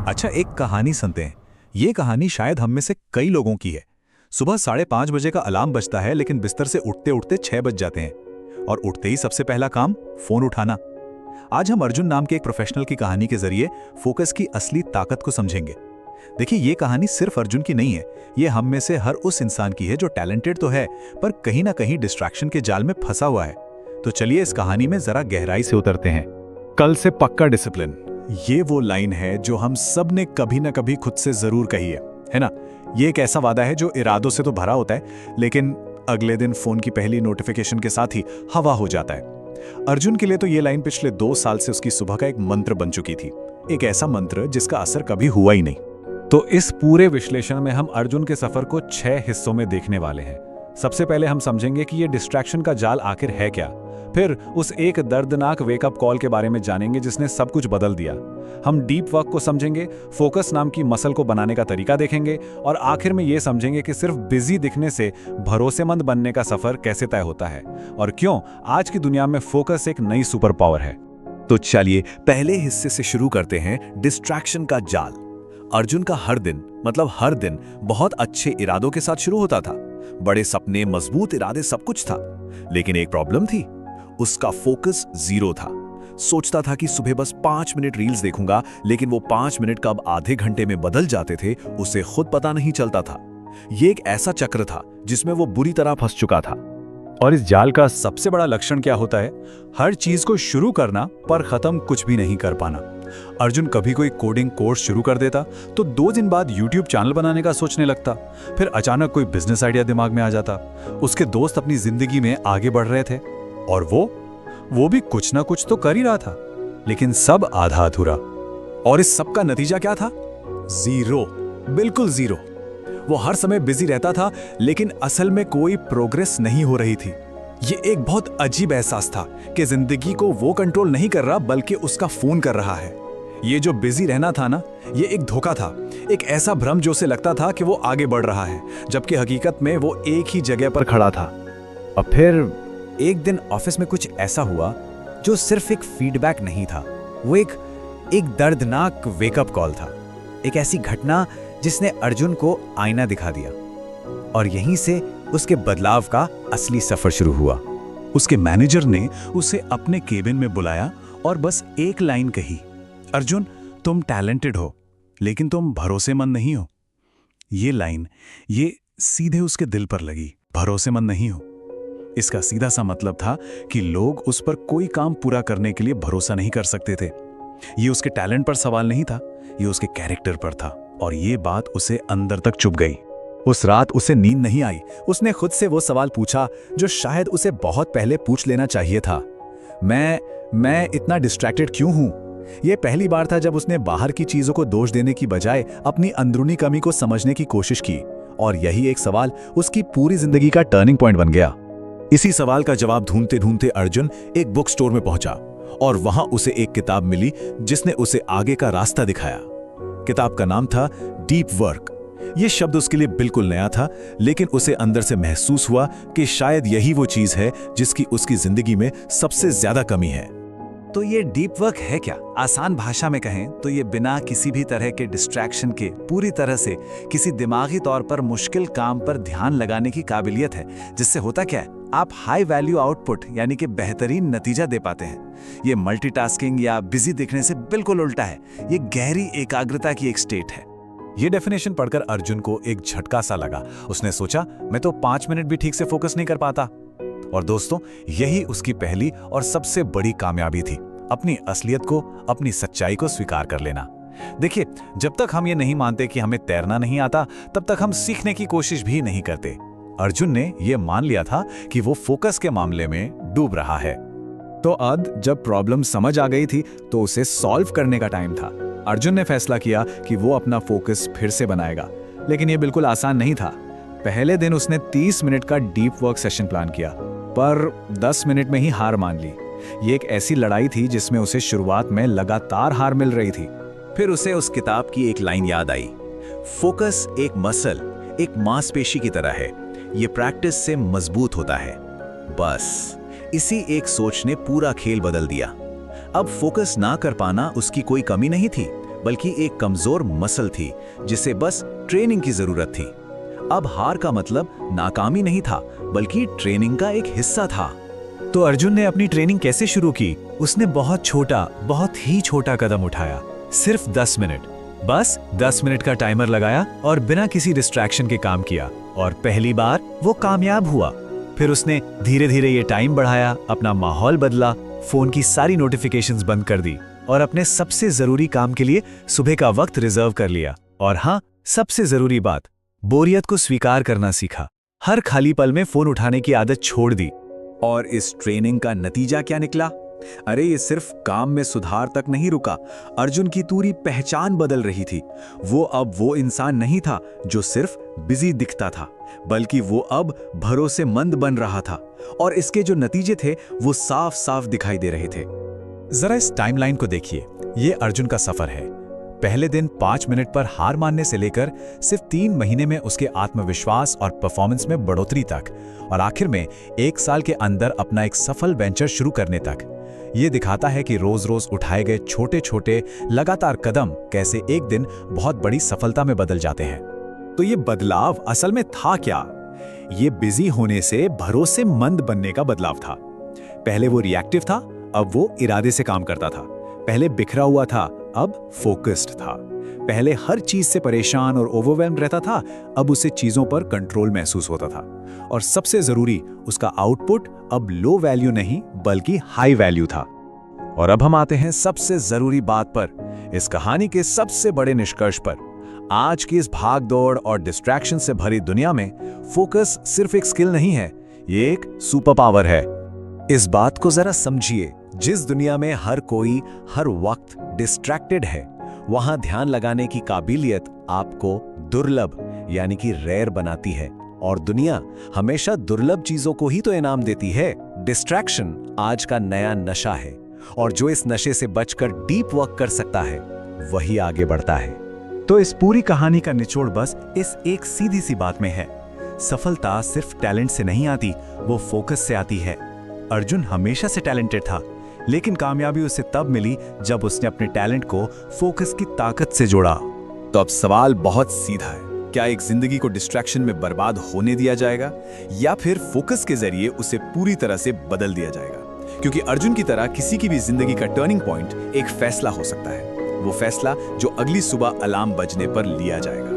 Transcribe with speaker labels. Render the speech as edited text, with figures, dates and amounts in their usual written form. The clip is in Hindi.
Speaker 1: अच्छा, एक कहानी सुनते हैं। ये कहानी शायद हम में से कई लोगों की है। सुबह 5:30 बजे का अलार्म बजता है, लेकिन बिस्तर से उठते उठते 6 बज जाते हैं और उठते ही सबसे पहला काम फोन उठाना। आज हम अर्जुन नाम के एक प्रोफेशनल की कहानी के जरिए फोकस की असली ताकत को समझेंगे। देखिए, ये कहानी सिर्फ अर्जुन की नहीं है, ये हम में से हर उस इंसान की है जो टैलेंटेड तो है, पर कहीं ना कहीं डिस्ट्रैक्शन के जाल में फंसा हुआ है। तो चलिए इस कहानी में जरा गहराई से उतरते हैं। कल से पक्का डिसिप्लिन, ये वो लाइन है जो हम सब ने कभी ना कभी खुद से जरूर कही है ना? ये एक ऐसा वादा है जो इरादों से तो भरा होता है, लेकिन अगले दिन फोन की पहली नोटिफिकेशन के साथ ही हवा हो जाता है। अर्जुन के लिए तो ये लाइन पिछले 2 साल से उसकी सुबह का एक मंत्र बन चुकी थी, एक ऐसा मंत्र जिसका असर कभी हुआ ही नहीं। तो इस पूरे विश्लेषण में हम अर्जुन के सफर को 6 हिस्सों में देखने वाले हैं। सबसे पहले हम समझेंगे कि ये डिस्ट्रैक्शन का जाल आखिर है क्या। फिर उस एक दर्दनाक वेकअप कॉल के बारे में जानेंगे जिसने सब कुछ बदल दिया। हम डीप वर्क को समझेंगे, फोकस नाम की मसल को बनाने का तरीका देखेंगे और आखिर में ये समझेंगे कि सिर्फ बिजी दिखने से भरोसेमंद बनने का सफर कैसे तय होता है और क्यों आज की दुनिया में फोकस एक नई सुपर पावर है।
Speaker 2: तो चलिए पहले हिस्से से शुरू करते हैं, डिस्ट्रैक्शन का जाल। अर्जुन का हर दिन बहुत अच्छे इरादों के साथ शुरू होता था। बड़े सपने, मजबूत इरादे, सब कुछ था। लेकिन एक प्रॉब्लम थी, उसका फोकस 0 था। सोचता था कि सुबह बस 5 मिनट रील्स देखूंगा, लेकिन वो 5 मिनट कब आधे घंटे में बदल जाते थे उसे खुद पता नहीं चलता था। ये एक ऐसा चक्र था जिसमें वो बुरी तरह फंस चुका था।
Speaker 1: और इस जाल का सबसे बड़ा लक्षण क्या होता है? हर चीज को शुरू करना पर खत्म कुछ भी नहीं कर पाना। अर्जुन कभी कोई कोडिंग कोर्स शुरू कर देता तो 2 दिन बाद यूट्यूब चैनल बनाने का सोचने लगता। फिर अचानक कोई बिजनेस आइडिया दिमाग में आ जाता। उसके दोस्त अपनी जिंदगी में आगे बढ़ रहे थे और वो भी कुछ ना कुछ तो कर ही रहा था, लेकिन सब आधा अधूरा। और इस सब का नतीजा क्या था? 0, बिल्कुल 0। वो हर समय बिजी रहता था, लेकिन असल में कोई प्रोग्रेस नहीं हो रही थी। ये एक बहुत अजीब एहसास था कि जिंदगी को वो कंट्रोल नहीं कर रहा, बल्कि उसका फोन कर रहा है। ये जो बिजी रहना था ना, ये एक धोखा था, एक ऐसा भ्रम जो से लगता था कि वो आगे बढ़ रहा है, जबकि हकीकत में वो एक ही जगह पर खड़ा था।
Speaker 3: और फिर एक दिन ऑफिस में कुछ ऐसा हुआ जो सिर्फ एक फीडबैक नहीं था, वो एक दर्दनाक वेकअप कॉल था। एक ऐसी घटना जिसने अर्जुन को आईना दिखा दिया और यहीं से उसके बदलाव का असली सफर शुरू हुआ।
Speaker 1: उसके मैनेजर ने उसे अपने केबिन में बुलाया और बस एक लाइन कही, अर्जुन, तुम टैलेंटेड हो, लेकिन तुम भरोसेमंद नहीं हो। ये लाइन ये सीधे उसके दिल पर लगी। भरोसेमंद नहीं हो, इसका सीधा सा मतलब था कि लोग उस पर कोई काम पूरा करने के लिए भरोसा नहीं कर सकते थे। ये उसके टैलेंट पर सवाल नहीं था, ये उसके कैरेक्टर पर था। और ये बात उसे अंदर तक चुभ गई। उस रात उसे नींद नहीं आई। उसने खुद से वो सवाल पूछा जो शायद उसे बहुत पहले पूछ लेना चाहिए था, मैं इतना डिस्ट्रैक्टेड क्यों हूं? यह पहली बार था जब उसने बाहर की चीजों को दोष देने की बजाय अपनी अंदरूनी कमी को समझने की कोशिश की, और यही एक सवाल उसकी पूरी जिंदगी का टर्निंग पॉइंट बन गया।
Speaker 2: इसी सवाल का जवाब ढूंढते ढूंढते अर्जुन एक बुक स्टोर में पहुंचा और वहां उसे एक किताब मिली जिसने उसे आगे का रास्ता दिखाया। किताब का नाम था डीप वर्क। यह शब्द उसके लिए बिल्कुल नया था, लेकिन उसे अंदर से महसूस हुआ कि शायद यही वो चीज है जिसकी उसकी जिंदगी में सबसे ज्यादा कमी है।
Speaker 3: तो ये डीप वर्क है क्या? आसान भाषा में कहें तो ये बिना किसी भी तरह के डिस्ट्रैक्शन के पूरी तरह से किसी दिमागी तौर पर मुश्किल काम पर ध्यान लगाने की काबिलियत है, जिससे होता क्या है, आप हाई वैल्यू आउटपुट यानी कि बेहतरीन नतीजा दे पाते हैं। ये मल्टीटास्किंग या बिजी दिखने से बिल्कुल उल्टा है। ये गहरी एकाग्रता की एक स्टेट है।
Speaker 1: ये डेफिनेशन पढ़कर अर्जुन को एक झटका सा लगा। उसने सोचा, मैं तो 5 मिनट भी ठीक से फोकस नहीं कर पाता। और दोस्तों, यही उसकी पहली और सबसे बड़ी कामयाबी थी, अपनी असलियत को, अपनी सच्चाई को स्वीकार कर लेना। देखिए, जब तक हम ये नहीं मानते कि हमें तैरना नहीं आता, तब तक हम सीखने की कोशिश भी नहीं करते। अर्जुन ने यह मान लिया था कि वो फोकस के मामले में डूब रहा है।
Speaker 3: तो अब जब प्रॉब्लम समझ आ गई थी तो उसे सॉल्व करने का टाइम था। अर्जुन ने फैसला किया कि वो अपना फोकस फिर से बनाएगा, लेकिन ये बिल्कुल आसान नहीं था। पहले दिन उसने 30 मिनट का डीप वर्क सेशन प्लान किया, पर 10 मिनट में ही हार मान ली। ये एक ऐसी लड़ाई थी जिसमें उसे शुरुआत में लगातार हार मिल रही थी।
Speaker 2: फिर उसे उस किताब की एक लाइन याद आई, फोकस एक मसल, एक मांसपेशी की तरह है, ये प्रैक्टिस से मजबूत होता है। बस इसी एक सोच ने पूरा खेल बदल दिया। अब फोकस ना कर पाना उसकी कोई कमी नहीं थी, बल्कि एक कमजोर मसल थी जिसे बस ट्रेनिंग की जरूरत थी। अब हार का मतलब नाकामी नहीं था, बल्कि ट्रेनिंग का एक हिस्सा था।
Speaker 3: तो अर्जुन ने अपनी ट्रेनिंग कैसे शुरू की? उसने बहुत ही छोटा कदम उठाया, सिर्फ 10 मिनट। बस 10 मिनट का टाइमर लगाया और बिना किसी डिस्ट्रैक्शन के काम किया, और पहली बार वो कामयाब हुआ। फिर उसने धीरे धीरे ये टाइम बढ़ाया, अपना माहौल बदला, फोन की सारी नोटिफिकेशंस बंद कर दी और अपने सबसे जरूरी काम के लिए सुबह का वक्त रिजर्व कर लिया। और हाँ, सबसे जरूरी बात, बोरियत को स्वीकार करना सीखा। हर खाली पल में फोन उठाने की आदत छोड़ दी।
Speaker 1: और इस ट्रेनिंग का नतीजा क्या निकला? अरे ये सिर्फ काम में सुधार तक नहीं रुका, अर्जुन की पूरी पहचान बदल रही थी। वो अब वो इंसान नहीं था जो सिर्फ बिजी दिखता था, बल्कि वो अब भरोसेमंद बन रहा था। और इसके जो नतीजे थे वो साफ साफ दिखाई दे रहे थे।
Speaker 3: जरा इस टाइमलाइन को देखिए, ये अर्जुन का सफर है। पहले दिन 5 मिनट पर हार मानने से लेकर सिर्फ 3 महीने में उसके आत्मविश्वास और परफॉर्मेंस में बढ़ोतरी तक, और आखिर में 1 साल के अंदर अपना एक सफल वेंचर शुरू करने तक। ये दिखाता है कि रोज रोज उठाए गए छोटे छोटे लगातार कदम कैसे एक दिन बहुत बड़ी सफलता में बदल जाते हैं।
Speaker 1: तो ये बदलाव असल में था क्या? ये बिजी होने से भरोसेमंद बनने का बदलाव था। पहले वो रिएक्टिव था, अब वो इरादे से काम करता था। पहले बिखरा हुआ था, अब फोकस्ड था। पहले हर चीज से परेशान और ओवरवेल्म्ड रहता था, अब उसे चीजों पर कंट्रोल महसूस होता था। और सबसे जरूरी, उसका आउटपुट अब लो वैल्यू नहीं बल्कि हाई वैल्यू था।
Speaker 2: और अब हम आते हैं सबसे जरूरी बात पर, इस कहानी के सबसे बड़े निष्कर्ष पर। आज की इस भागदौड़ और डिस्ट्रैक्शन से भरी दुनिया में फोकस सिर्फ एक स्किल नहीं है, ये एक सुपर पावर है। इस बात को जरा समझिए, जिस दुनिया में हर कोई हर वक्त डिस्ट्रैक्टेड है, वहां ध्यान लगाने की काबिलियत आपको दुर्लभ यानी कि रेयर बनाती है। और दुनिया हमेशा दुर्लभ चीजों को ही तो इनाम देती है। डिस्ट्रैक्शन आज का नया नशा है, और जो इस नशे से बचकर डीप वर्क कर सकता है वही आगे बढ़ता है।
Speaker 3: तो इस पूरी कहानी का निचोड़ बस इस एक सीधी सी बात में है, सफलता सिर्फ टैलेंट से नहीं आती, वो फोकस से आती है। अर्जुन हमेशा से टैलेंटेड था, लेकिन कामयाबी उसे तब मिली जब उसने अपने टैलेंट को फोकस की ताकत से जोड़ा।
Speaker 1: तो अब सवाल बहुत सीधा है, क्या एक जिंदगी को डिस्ट्रैक्शन में बर्बाद होने दिया जाएगा, या फिर फोकस के जरिए उसे पूरी तरह से बदल दिया जाएगा? क्योंकि अर्जुन की तरह किसी की भी जिंदगी का टर्निंग पॉइंट एक फैसला हो सकता है, वो फैसला जो अगली सुबह अलार्म बजने पर लिया जाएगा।